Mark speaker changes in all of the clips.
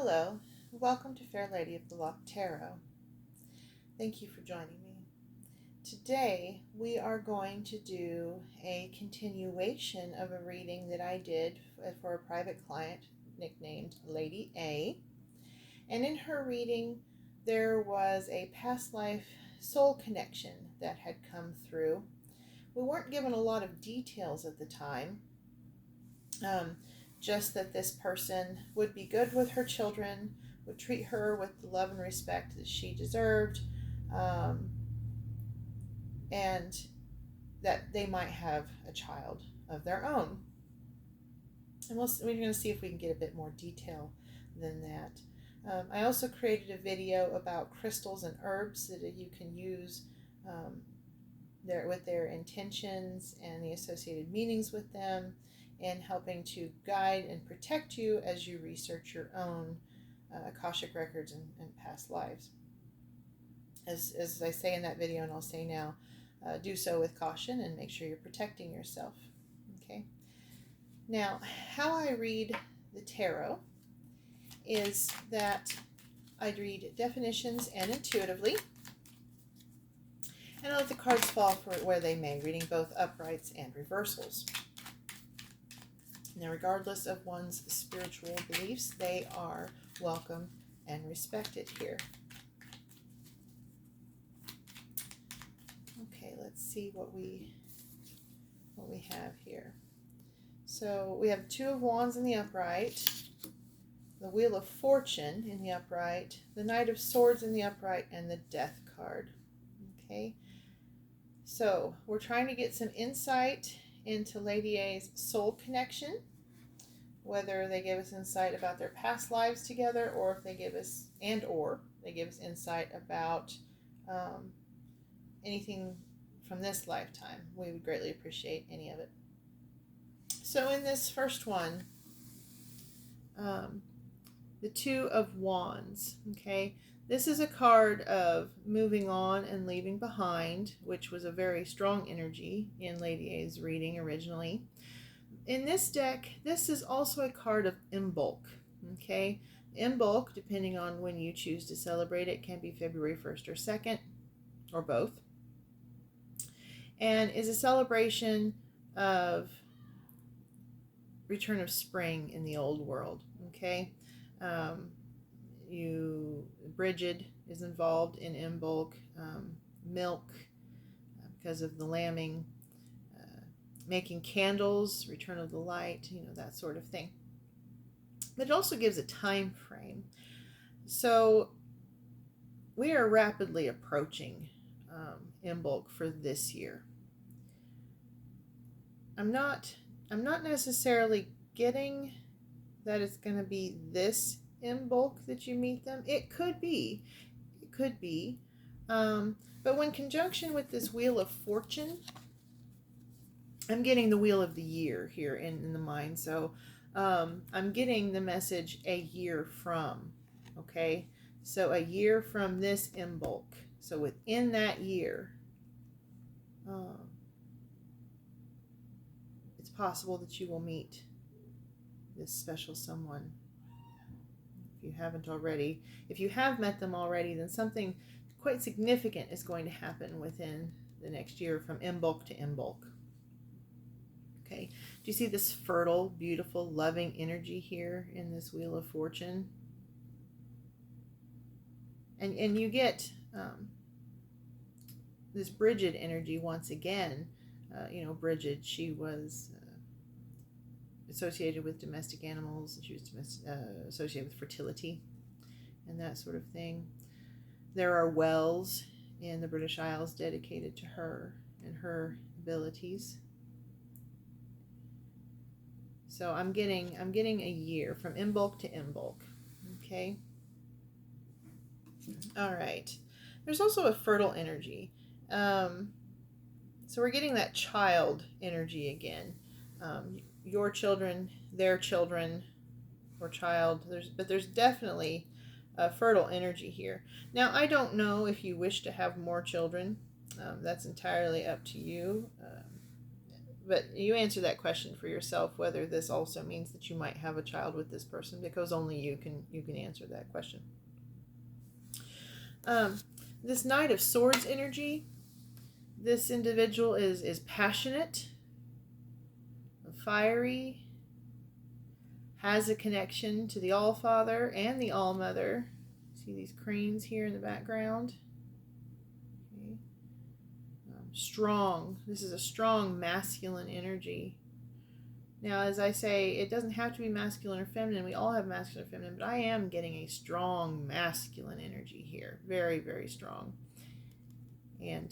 Speaker 1: Hello, welcome to Fair Lady of the Loch Tarot. Thank you for joining me. Today we are going to do a continuation of a reading that I did for a private client nicknamed Lady A. And in her reading there was a past life soul connection that had come through. We weren't given a lot of details at the time. Just that this person would be good with her children, would treat her with the love and respect that she deserved, and that they might have a child of their own. And we're going to see if we can get a bit more detail than that. I also created a video about crystals and herbs that you can use with their intentions and the associated meanings with them, and helping to guide and protect you as you research your own Akashic records and past lives. As I say in that video, and I'll say now, do so with caution and make sure you're protecting yourself. Okay. Now, how I read the tarot is that I read definitions and intuitively, and I let the cards fall for where they may, reading both uprights and reversals. Now, regardless of one's spiritual beliefs, they are welcome and respected here. Okay, let's see what we have here. So we have Two of Wands in the upright, the Wheel of Fortune in the upright, the Knight of Swords in the upright, and the Death card. Okay, so we're trying to get some insight into Lady A's soul connection, whether they give us insight about their past lives together, or if they give us insight about anything from this lifetime. We would greatly appreciate any of it. So in this first one, the Two of Wands, okay, this is a card of moving on and leaving behind, which was a very strong energy in Lady A's reading originally. In this deck, this is also a card of Imbolc, okay? Imbolc, depending on when you choose to celebrate it, can be February 1st or 2nd, or both, and is a celebration of return of spring in the old world, okay? Bridget is involved in Imbolc, milk, because of the lambing, making candles, return of the light, that sort of thing. But it also gives a time frame. So we are rapidly approaching Imbolc for this year. I'm not necessarily getting that it's going to be this Imbolc that you meet them. It could be. But when conjunction with this Wheel of Fortune, I'm getting the Wheel of the Year here in the mind. So I'm getting the message a year from, okay? So a year from this Imbolc. So within that year, it's possible that you will meet this special someone. If you haven't already. If you have met them already, then something quite significant is going to happen within the next year from Imbolc to Imbolc. Okay, do you see this fertile, beautiful, loving energy here in this Wheel of Fortune? And you get this Bridget energy once again. Bridget, she was associated with domestic animals. She was associated with fertility and that sort of thing. There are wells in the British Isles dedicated to her and her abilities. So I'm getting a year from Imbolc to Imbolc. Okay. All right. There's also a fertile energy. So we're getting that child energy again. Your children, their children, or child. There's definitely a fertile energy here. Now, I don't know if you wish to have more children. That's entirely up to you. but you answer that question for yourself, whether this also means that you might have a child with this person, because only you can answer that question. This Knight of Swords energy, this individual is passionate, fiery, has a connection to the All-Father and the All-Mother. See these cranes here in the background? Okay. Strong. This is a strong masculine energy. Now, as I say, it doesn't have to be masculine or feminine. We all have masculine or feminine, but I am getting a strong masculine energy here. Very, very strong. And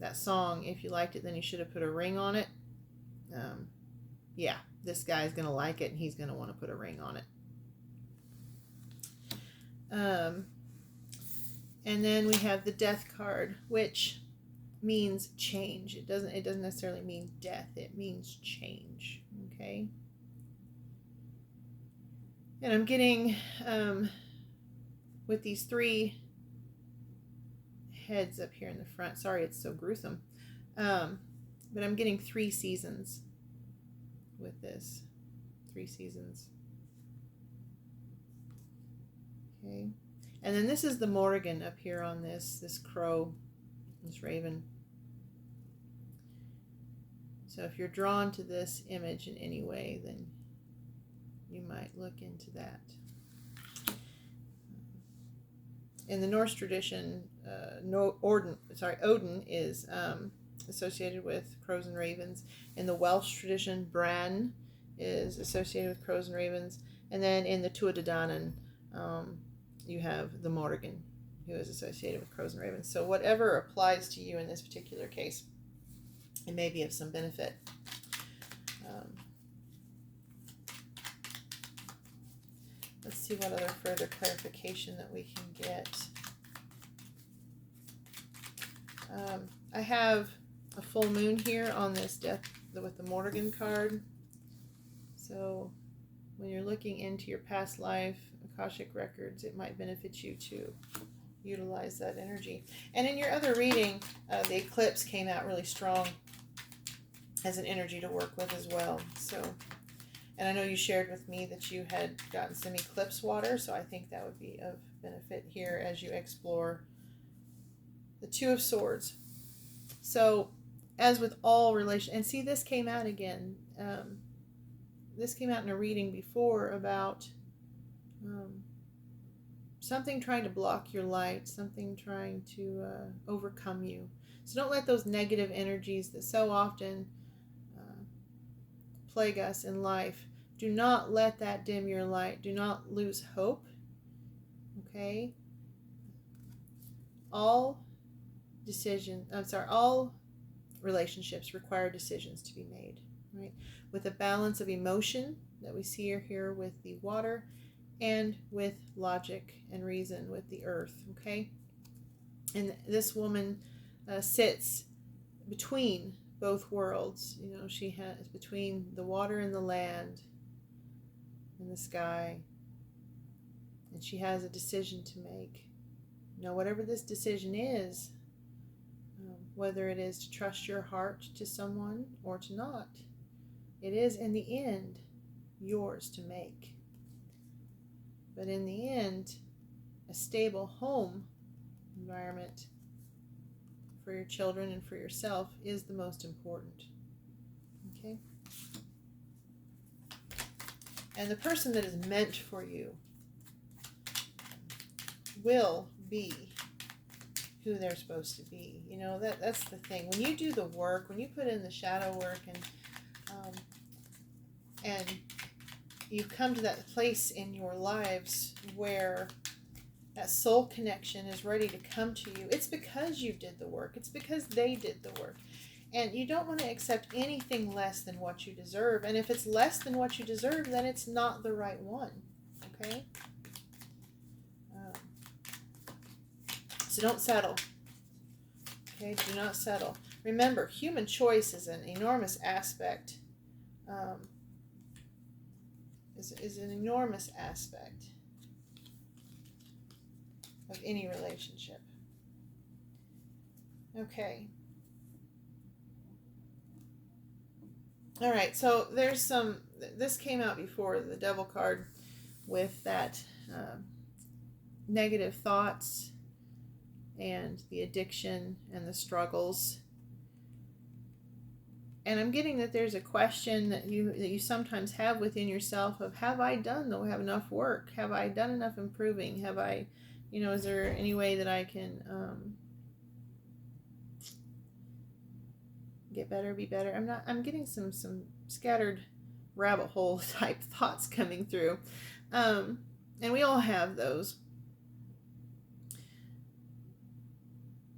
Speaker 1: that song, if you liked it, then you should have put a ring on it. Yeah, this guy's going to like it, and he's going to want to put a ring on it. And then we have the Death card, which means change. It doesn't necessarily mean death. It means change. Okay. And I'm getting with these 3 heads up here in the front. Sorry, it's so gruesome. But I'm getting 3 seasons with this. 3 seasons. Okay. And then this is the Morrigan up here on this crow, this raven. So if you're drawn to this image in any way, then you might look into that. In the Norse tradition, Odin is associated with crows and ravens. In the Welsh tradition, Bran is associated with crows and ravens. And then in the Tuatha you have the Morrigan, who is associated with crows and ravens. So whatever applies to you in this particular case, it may be of some benefit. Let's see what other further clarification that we can get. I have a full moon here on this death with the Morrigan card. So when you're looking into your past life Akashic records, it might benefit you to utilize that energy. And in your other reading, the eclipse came out really strong as an energy to work with as well. So, and I know you shared with me that you had gotten some eclipse water, so I think that would be of benefit here as you explore the Two of Swords. So, as with all relations, and see, this came out again. This came out in a reading before about something trying to block your light, something trying to overcome you. So don't let those negative energies that so often plague us in life, do not let that dim your light. Do not lose hope. Okay? All relationships require decisions to be made, right? With a balance of emotion that we see here with the water, and with logic and reason with the earth, okay? And this woman sits between both worlds. You know, she has between the water and the land and the sky. And she has a decision to make. Now, whatever this decision is, whether it is to trust your heart to someone or to not, it is in the end yours to make. But in the end, a stable home environment for your children and for yourself is the most important. Okay? And the person that is meant for you will be who they're supposed to be. You know, that's the thing. When you do the work, when you put in the shadow work and you come to that place in your lives where that soul connection is ready to come to you, it's because you did the work. It's because they did the work. And you don't want to accept anything less than what you deserve. And if it's less than what you deserve, then it's not the right one. Okay? So don't settle. Okay? Do not settle. Remember, human choice is an enormous aspect. Is an enormous aspect of any relationship. Okay. All right, so there's some, this came out before the devil card with that negative thoughts and the addiction and the struggles. And I'm getting that there's a question that you sometimes have within yourself of, have I done though have enough work? Have I done enough improving? Have I, is there any way that I can get better, be better? I'm getting some scattered rabbit hole type thoughts coming through. And we all have those.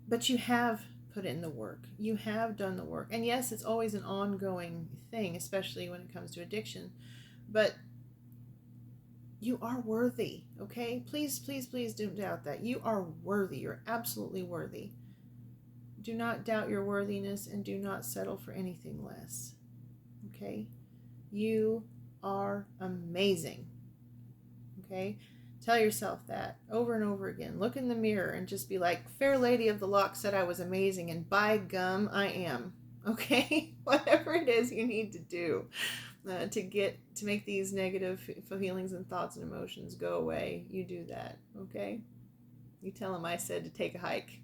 Speaker 1: But you have put in the work. You have done the work. And yes, it's always an ongoing thing, especially when it comes to addiction. But you are worthy, okay? Please, please, please don't doubt that. You are worthy. You're absolutely worthy. Do not doubt your worthiness and do not settle for anything less, okay? You are amazing, okay? Tell yourself that over and over again. Look in the mirror and just be like, Fair Lady of the Loch said I was amazing, and by gum, I am. Okay? Whatever it is you need to do to make these negative feelings and thoughts and emotions go away, you do that. Okay? You tell them I said to take a hike.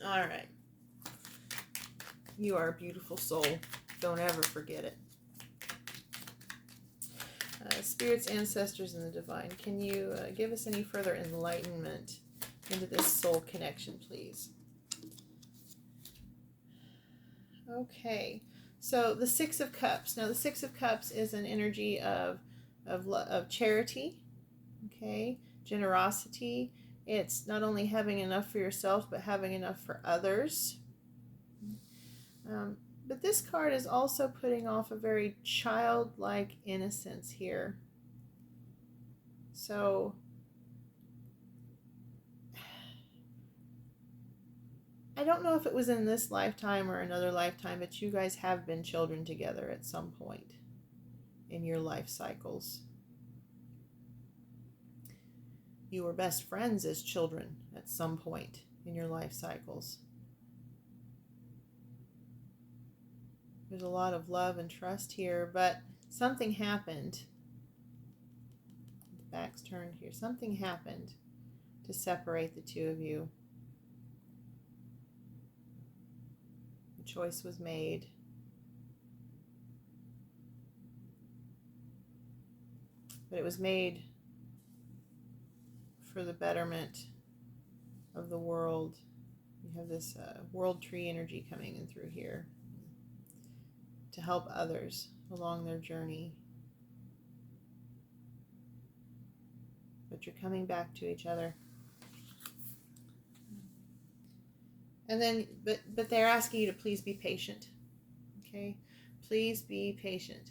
Speaker 1: All right. You are a beautiful soul. Don't ever forget it. Spirits, ancestors, and the divine, can you give us any further enlightenment into this soul connection, please? Okay, so the Six of Cups. Now, the Six of Cups is an energy of charity, okay, generosity. It's not only having enough for yourself, but having enough for others. But this card is also putting off a very childlike innocence here. So I don't know if it was in this lifetime or another lifetime, but you guys have been children together at some point in your life cycles. You were best friends as children at some point in your life cycles. There's a lot of love and trust here, but something happened. The back's turned here. Something happened to separate the two of you. The choice was made. But it was made for the betterment of the world. You have this world tree energy coming in through here to help others along their journey. But you're coming back to each other. And then, but they're asking you to please be patient. Okay? Please be patient.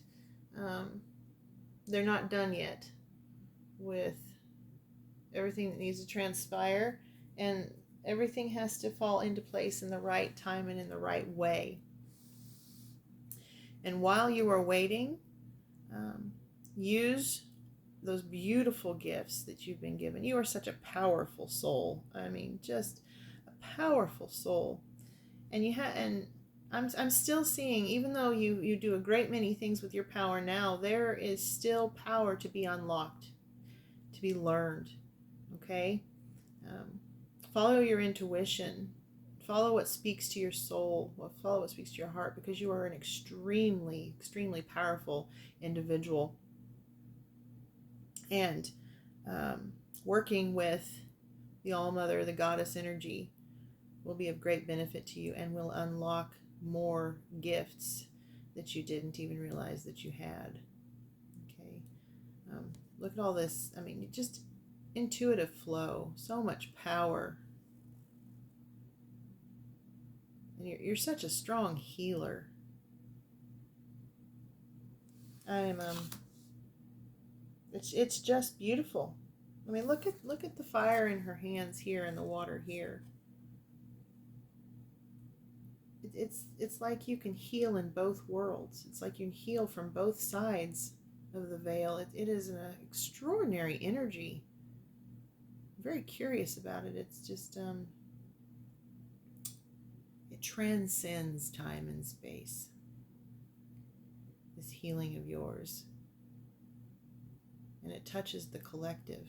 Speaker 1: They're not done yet with everything that needs to transpire, and everything has to fall into place in the right time and in the right way. And while you are waiting, use those beautiful gifts that you've been given. You are such a powerful soul. I mean, just a powerful soul. And I'm still seeing, even though you do a great many things with your power now, there is still power to be unlocked, to be learned. Okay? Follow your intuition. Follow what speaks to your soul. Follow what speaks to your heart, because you are an extremely, extremely powerful individual. And working with the All-Mother, the Goddess energy, will be of great benefit to you and will unlock more gifts that you didn't even realize that you had. Okay. Look at all this. I mean, just intuitive flow. So much power. And you're such a strong healer. It's just beautiful. I mean, look at the fire in her hands here and the water here. It's like you can heal in both worlds. It's like you can heal from both sides of the veil. It is an extraordinary energy. I'm very curious about it. It's just transcends time and space. This healing of yours. And it touches the collective.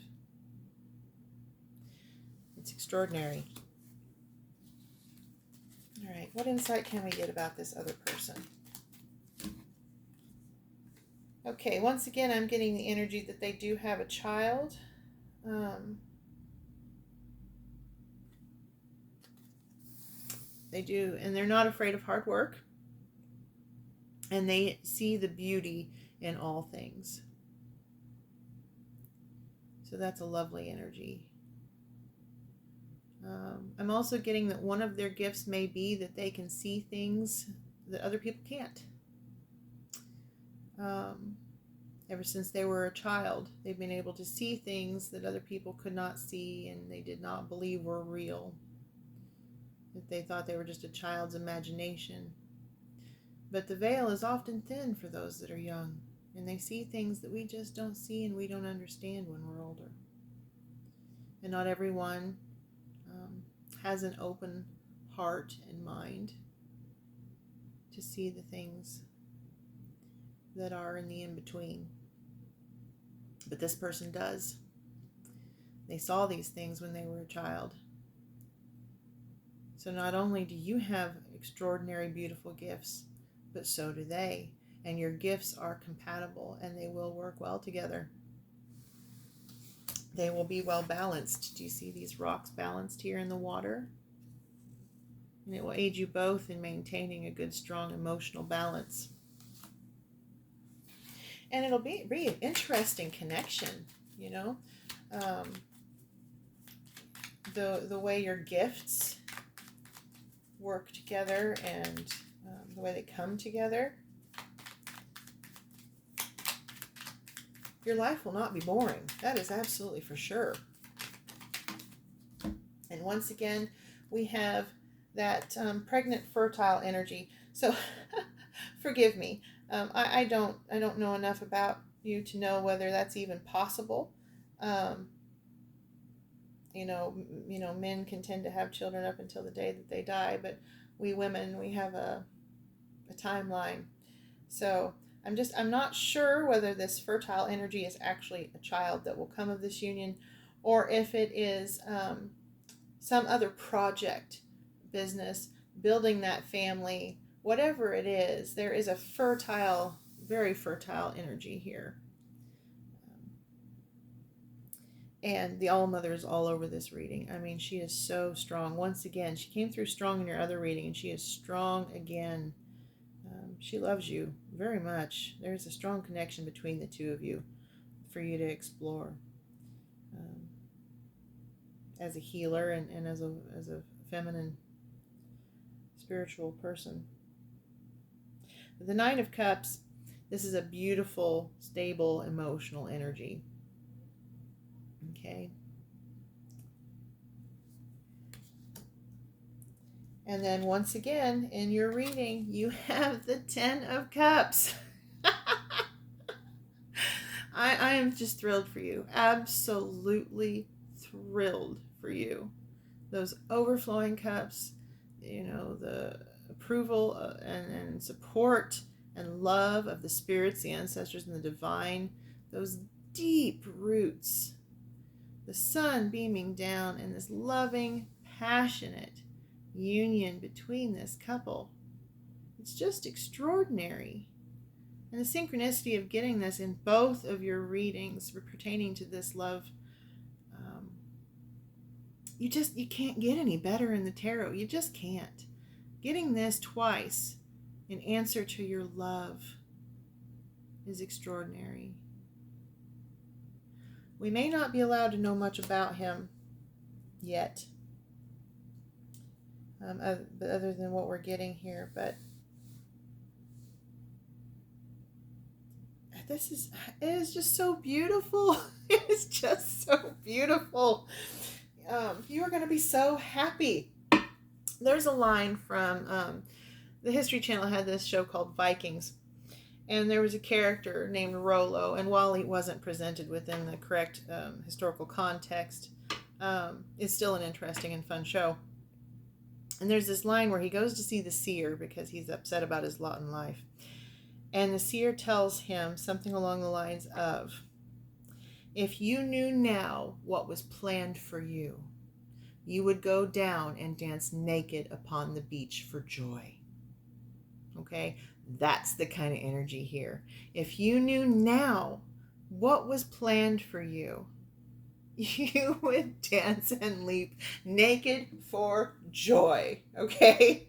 Speaker 1: It's extraordinary. All right, what insight can we get about this other person? Okay, once again, I'm getting the energy that they do have a child. They do, and they're not afraid of hard work. And they see the beauty in all things. So that's a lovely energy. I'm also getting that one of their gifts may be that they can see things that other people can't. Ever since they were a child, they've been able to see things that other people could not see and they did not believe were real. That they thought they were just a child's imagination. But the veil is often thin for those that are young, and they see things that we just don't see and we don't understand when we're older. And not everyone has an open heart and mind to see the things that are in the in-between. But this person does. They saw these things when they were a child. So not only do you have extraordinary, beautiful gifts, but so do they. And your gifts are compatible and they will work well together. They will be well balanced. Do you see these rocks balanced here in the water? And it will aid you both in maintaining a good, strong emotional balance. And it'll be an interesting connection, you know. The way your gifts work together and the way they come together. Your life will not be boring. That is absolutely for sure. And once again, we have that pregnant, fertile energy. So, forgive me. I don't know enough about you to know whether that's even possible. Men can tend to have children up until the day that they die, but we women, we have a timeline. So I'm not sure whether this fertile energy is actually a child that will come of this union, or if it is some other project, business, building that family, whatever it is. There is a fertile, very fertile energy here. And the All-Mother is all over this reading. I mean, she is so strong. Once again, she came through strong in your other reading, and she is strong again. She loves you very much. There's a strong connection between the two of you for you to explore as a healer and as a feminine spiritual person. The Nine of Cups, this is a beautiful, stable, emotional energy. Okay. And then once again, in your reading, you have the Ten of Cups. I am just thrilled for you. Absolutely thrilled for you. Those overflowing cups, the approval and support and love of the spirits, the ancestors, and the divine. Those deep roots. The sun beaming down and this loving, passionate union between this couple. It's just extraordinary. And the synchronicity of getting this in both of your readings pertaining to this love, you can't get any better in the tarot. You just can't. Getting this twice in answer to your love is extraordinary. We may not be allowed to know much about him yet, other than what we're getting here, but it is just so beautiful. It is just so beautiful. You are going to be so happy. There's a line from the History Channel had this show called Vikings, and there was a character named Rollo, and while he wasn't presented within the correct historical context, it's still an interesting and fun show. And there's this line where he goes to see the seer because he's upset about his lot in life. And the seer tells him something along the lines of, if you knew now what was planned for you, you would go down and dance naked upon the beach for joy. Okay? That's the kind of energy here. If you knew now what was planned for you, you would dance and leap naked for joy. Okay?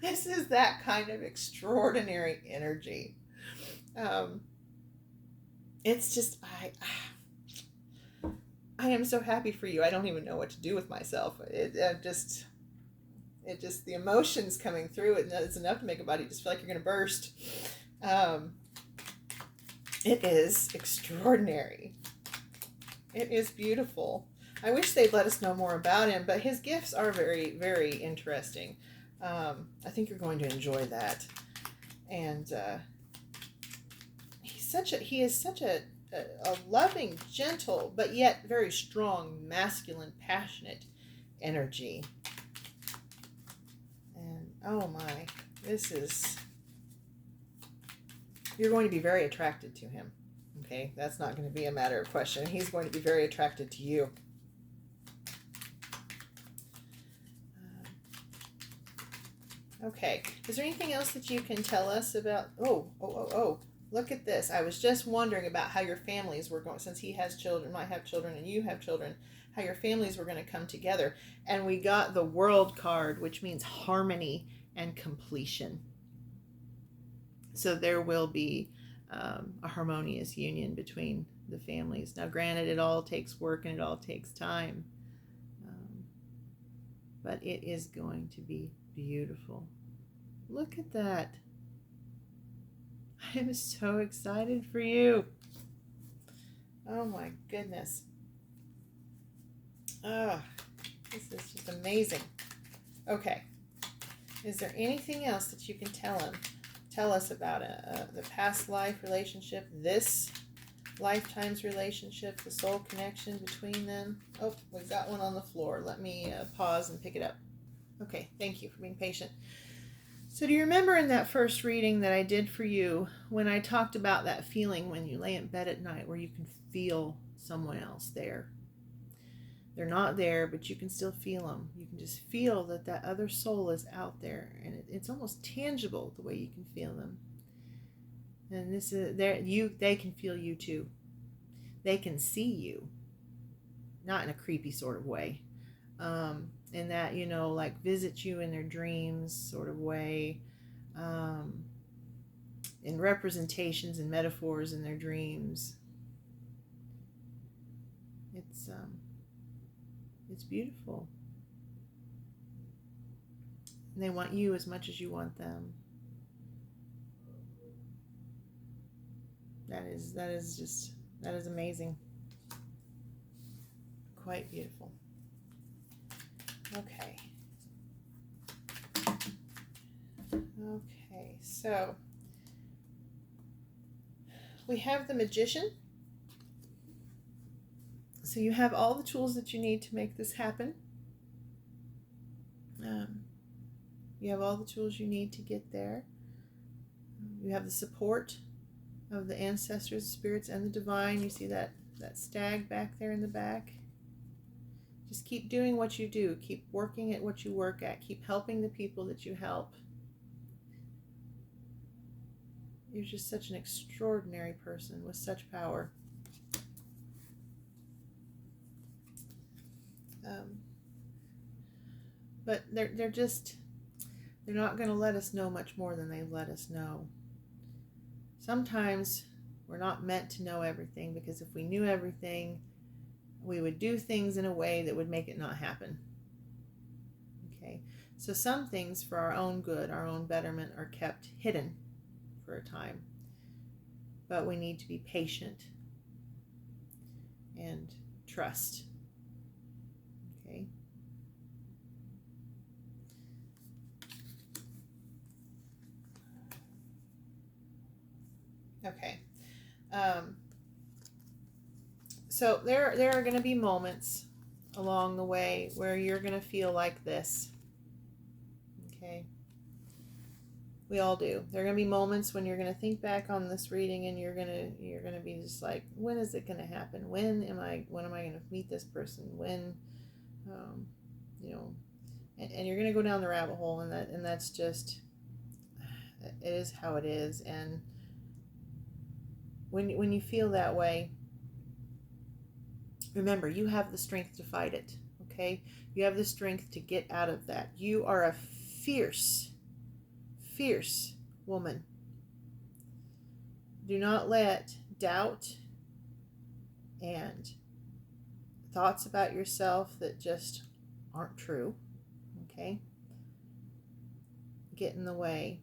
Speaker 1: This is that kind of extraordinary energy. It's just, I am so happy for you. I don't even know what to do with myself. The emotions coming through it is enough to make a body just feel like you're going to burst. It is extraordinary. It is beautiful. I wish they'd let us know more about him, but his gifts are very, very interesting. I think you're going to enjoy that. And he is such a loving, gentle, but yet very strong, masculine, passionate energy. And oh my, you're going to be very attracted to him. Okay, that's not going to be a matter of question. He's going to be very attracted to you. Okay, is there anything else that you can tell us about? Oh, look at this. I was just wondering about how your families were going, since he has children, might have children, and you have children, how your families were going to come together. And we got the World card, which means harmony and completion. So there will be a harmonious union between the families. Now, granted, it all takes work and it all takes time, but it is going to be beautiful. Look at that. I am so excited for you. Oh my goodness. Oh, this is just amazing. Okay. Is there anything else that you can tell us about the past life relationship, this lifetime's relationship, the soul connection between them? Oh, we've got one on the floor. Let me pause and pick it up. Okay, thank you for being patient. So do you remember in that first reading that I did for you when I talked about that feeling when you lay in bed at night where you can feel someone else there? They're not there, but you can still feel them. You can just feel that other soul is out there, and it's almost tangible the way you can feel them. And this is they can feel you too. They can see you, not in a creepy sort of way. In that, like visit you in their dreams sort of way, in representations and metaphors in their dreams. It's beautiful. And they want you as much as you want them. That is amazing. Quite beautiful. Okay, so we have the Magician. So you have all the tools that you need to make this happen. You have all the tools you need to get there. You have the support of the ancestors, spirits, and the divine. You see that stag back there in the back? Just keep doing what you do. Keep working at what you work at. Keep helping the people that you help. You're just such an extraordinary person with such power. But they're not going to let us know much more than they've let us know. Sometimes we're not meant to know everything, because if we knew everything, we would do things in a way that would make it not happen. Okay, so some things for our own good, our own betterment, are kept hidden for a time. But we need to be patient and trust. Okay. Okay. So there are going to be moments along the way where you're going to feel like this. We all do. There are going to be moments when you're going to think back on this reading and you're going to be just like, when is it going to happen? When am I going to meet this person? When, you know, and you're going to go down the rabbit hole, and that's just, it is how it is. And when you feel that way, remember, you have the strength to fight it. Okay? You have the strength to get out of that. You are a fierce woman. Do not let doubt and thoughts about yourself that just aren't true, okay, get in the way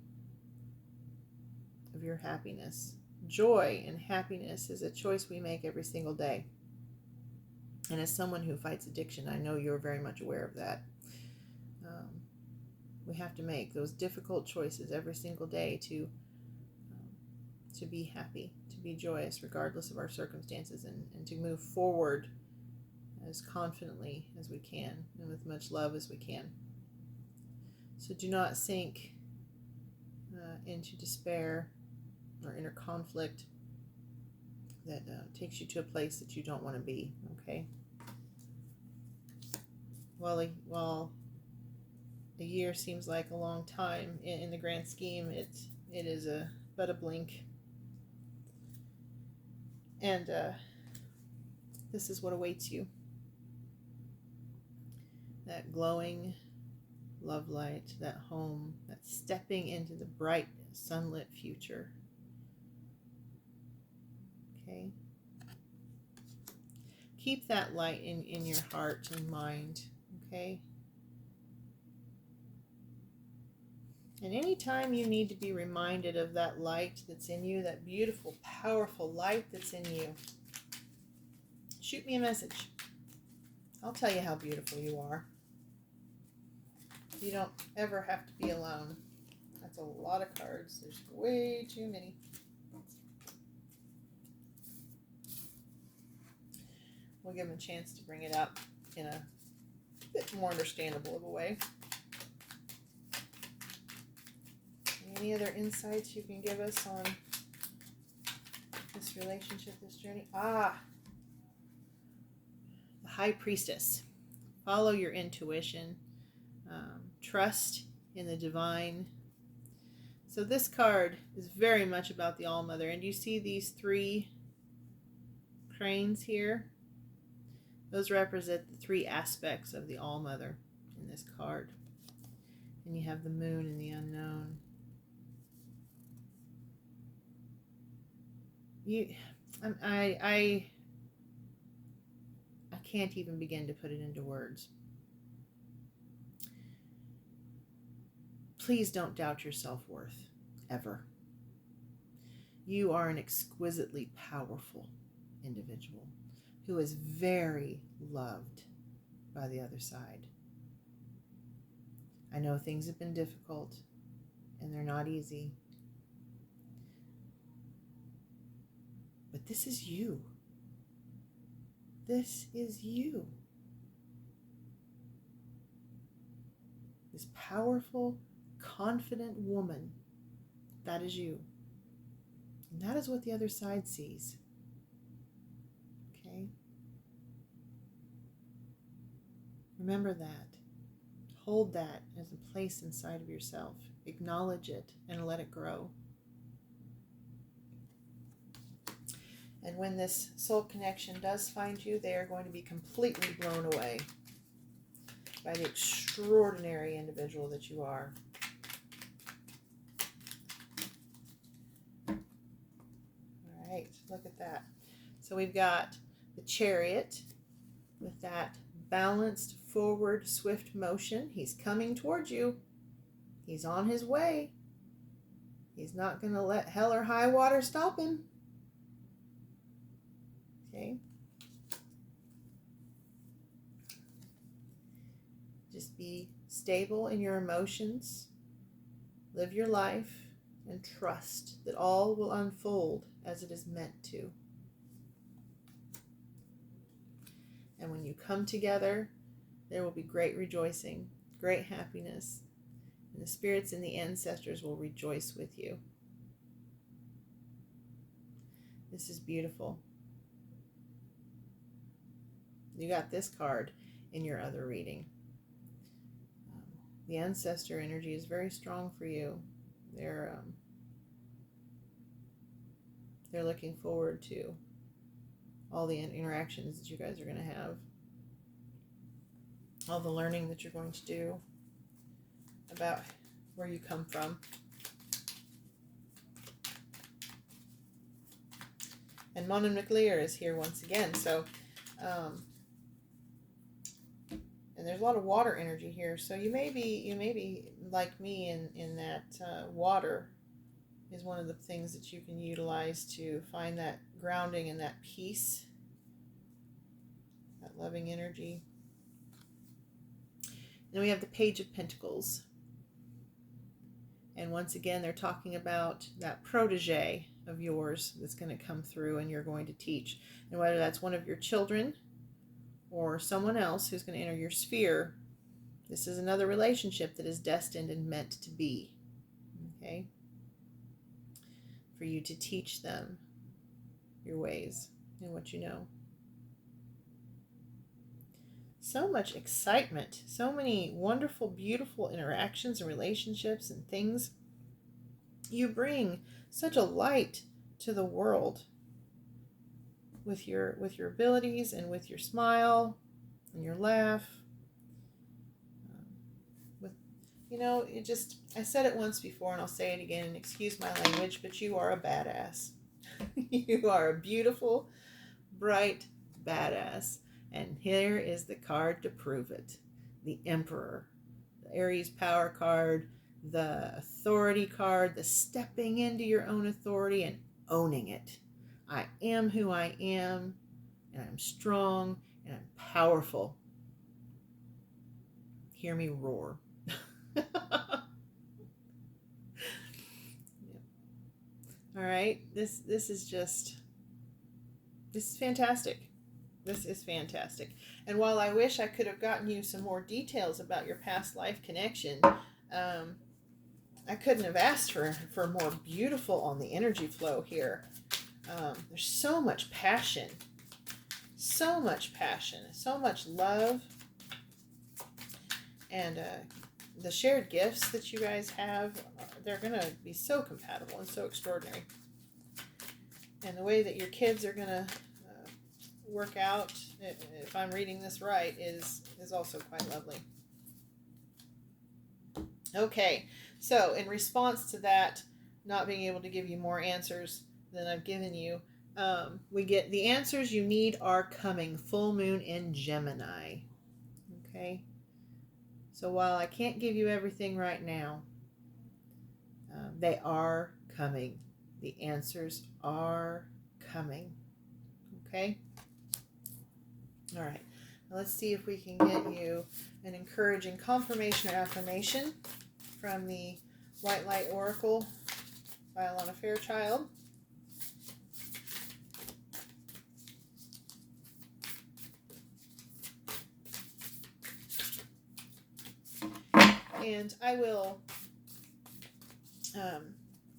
Speaker 1: of your happiness. Joy and happiness is a choice we make every single day. And as someone who fights addiction, I know you're very much aware of that. We have to make those difficult choices every single day to be happy, to be joyous, regardless of our circumstances, and to move forward as confidently as we can and with much love as we can. So do not sink into despair or inner conflict that takes you to a place that you don't want to be, okay? While a year seems like a long time, in the grand scheme, it is but a blink. And this is what awaits you. That glowing love light, that home, that stepping into the bright sunlit future. Okay? Keep that light in your heart and mind, okay? And anytime you need to be reminded of that light that's in you, that beautiful, powerful light that's in you, shoot me a message. I'll tell you how beautiful you are. You don't ever have to be alone. That's a lot of cards. There's way too many. We'll give them a chance to bring it up in a bit more understandable of a way. Any other insights you can give us on this relationship, this journey? The High Priestess. Follow your intuition. Trust in the divine. So this card is very much about the All-Mother. And you see these 3 cranes here? Those represent the 3 aspects of the All-Mother in this card. And you have the moon and the unknown. I can't even begin to put it into words. Please don't doubt your self-worth, ever. You are an exquisitely powerful individual who is very loved by the other side. I know things have been difficult and they're not easy. But this is you. This is you. This powerful, confident woman, that is you. And that is what the other side sees. Okay? Remember that. Hold that as a place inside of yourself. Acknowledge it and let it grow. And when this soul connection does find you, they are going to be completely blown away by the extraordinary individual that you are. All right, look at that. So we've got the Chariot with that balanced, forward, swift motion. He's coming towards you. He's on his way. He's not going to let hell or high water stop him. Okay. Just be stable in your emotions. Live your life and trust that all will unfold as it is meant to. And when you come together, there will be great rejoicing, great happiness, And the spirits and the ancestors will rejoice with you. This is beautiful. You got this card in your other reading. The ancestor energy is very strong for you. They're looking forward to all the interactions that you guys are going to have, all the learning that you're going to do about where you come from. And Mona McLear is here once again. So, and there's a lot of water energy here. So you may be like me in that water is one of the things that you can utilize to find that grounding and that peace, that loving energy. Then we have the Page of Pentacles. And once again, they're talking about that protege of yours that's going to come through and you're going to teach. And whether that's one of your children or someone else who's going to enter your sphere, this is another relationship that is destined and meant to be. Okay? For you to teach them your ways and what you know. So much excitement, so many wonderful, beautiful interactions and relationships and things. You bring such a light to the world with your abilities and with your smile and your laugh. I said it once before and I'll say it again, and excuse my language, but you are a badass. You are a beautiful, bright badass. And here is the card to prove it. The Emperor. The Aries power card, the authority card, the stepping into your own authority and owning it. I am who I am, and I'm strong, and I'm powerful. Hear me roar. All right, this is fantastic. This is fantastic. And while I wish I could have gotten you some more details about your past life connection, I couldn't have asked for more beautiful on the energy flow here. There's so much passion, so much love, and the shared gifts that you guys have, they're going to be so compatible and so extraordinary. And the way that your kids are going to work out, if I'm reading this right, is also quite lovely. Okay, so in response to that, not being able to give you more answers than I've given you, we get the answers you need are coming. Full moon in Gemini. Okay, so while I can't give you everything right now, they are coming. The answers are coming. Okay? All right. Now let's see if we can get you an encouraging confirmation or affirmation from the White Light Oracle by Alana Fairchild. And I will,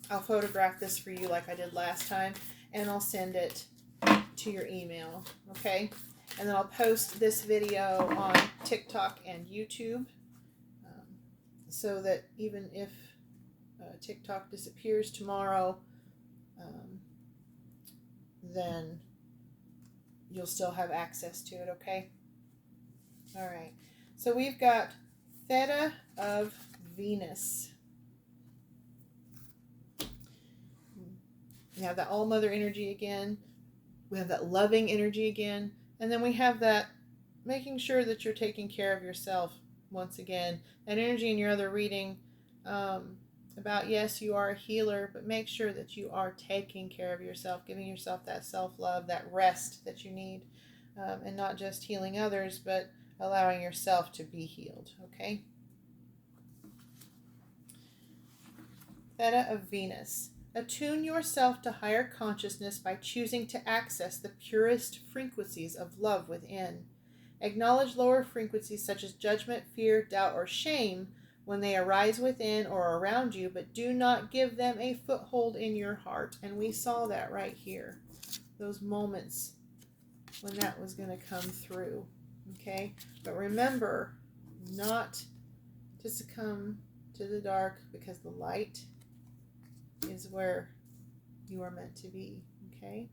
Speaker 1: I'll photograph this for you like I did last time, and I'll send it to your email, okay? And then I'll post this video on TikTok and YouTube, so that even if TikTok disappears tomorrow, then you'll still have access to it, okay? All right. So we've got Theta of Venus. We have that all-mother energy again. We have that loving energy again. And then we have that making sure that you're taking care of yourself once again. That energy in your other reading about, yes, you are a healer, but make sure that you are taking care of yourself, giving yourself that self-love, that rest that you need, and not just healing others, but allowing yourself to be healed, okay? Theta of Venus. Attune yourself to higher consciousness by choosing to access the purest frequencies of love within. Acknowledge lower frequencies such as judgment, fear, doubt, or shame when they arise within or around you, but do not give them a foothold in your heart. And we saw that right here, those moments when that was going to come through. Okay, but remember not to succumb to the dark, because the light is where you are meant to be. Okay,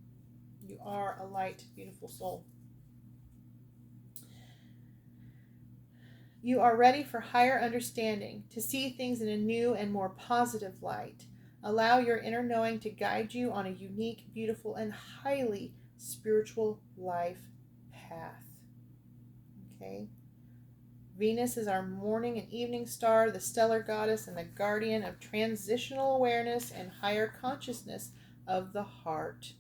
Speaker 1: you are a light, beautiful soul. You are ready for higher understanding, to see things in a new and more positive light. Allow your inner knowing to guide you on a unique, beautiful, and highly spiritual life path. Okay? Venus is our morning and evening star, the stellar goddess and the guardian of transitional awareness and higher consciousness of the heart.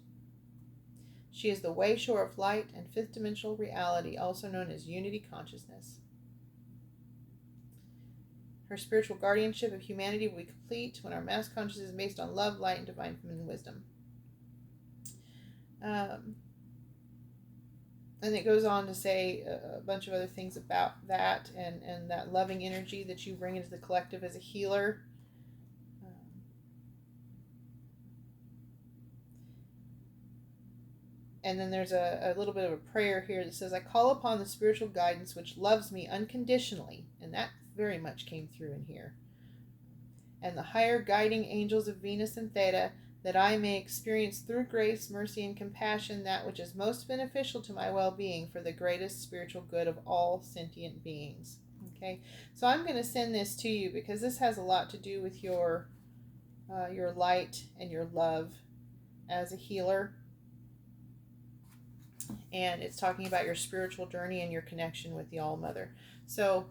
Speaker 1: She is the way shore of light and fifth dimensional reality, also known as unity consciousness. Her spiritual guardianship of humanity will be complete when our mass consciousness is based on love, light, and divine feminine wisdom. And it goes on to say a bunch of other things about that, and that loving energy that you bring into the collective as a healer. And then there's a little bit of a prayer here that says, I call upon the spiritual guidance which loves me unconditionally. And that very much came through in here. And the higher guiding angels of Venus and Theta, that I may experience through grace, mercy, and compassion that which is most beneficial to my well-being for the greatest spiritual good of all sentient beings. Okay, so I'm going to send this to you because this has a lot to do with your light and your love as a healer. And it's talking about your spiritual journey and your connection with the All-Mother. So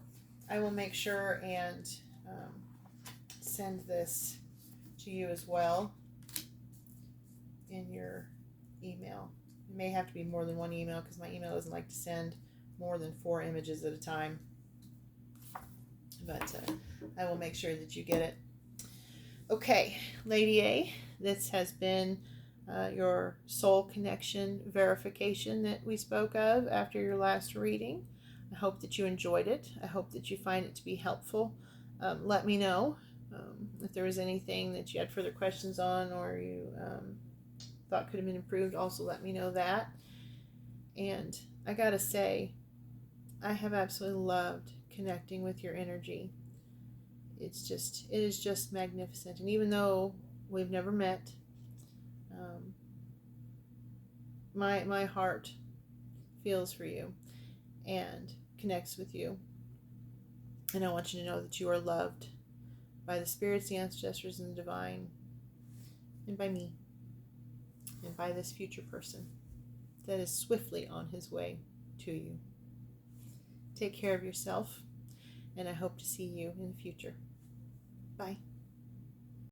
Speaker 1: I will make sure and send this to you as well in your email. It may have to be more than one email because my email doesn't like to send more than 4 images at a time. But I will make sure that you get it. Okay, Lady A, this has been your soul connection verification that we spoke of after your last reading. I hope that you enjoyed it. I hope that you find it to be helpful. Let me know if there was anything that you had further questions on, or you thought could have been improved. Also let me know that. And I gotta say, I have absolutely loved connecting with your energy. It is just magnificent. And even though we've never met, my heart feels for you and connects with you. And I want you to know that you are loved by the spirits, the ancestors, and the divine, and by me, and by this future person that is swiftly on his way to you. Take care of yourself, and I hope to see you in the future. Bye.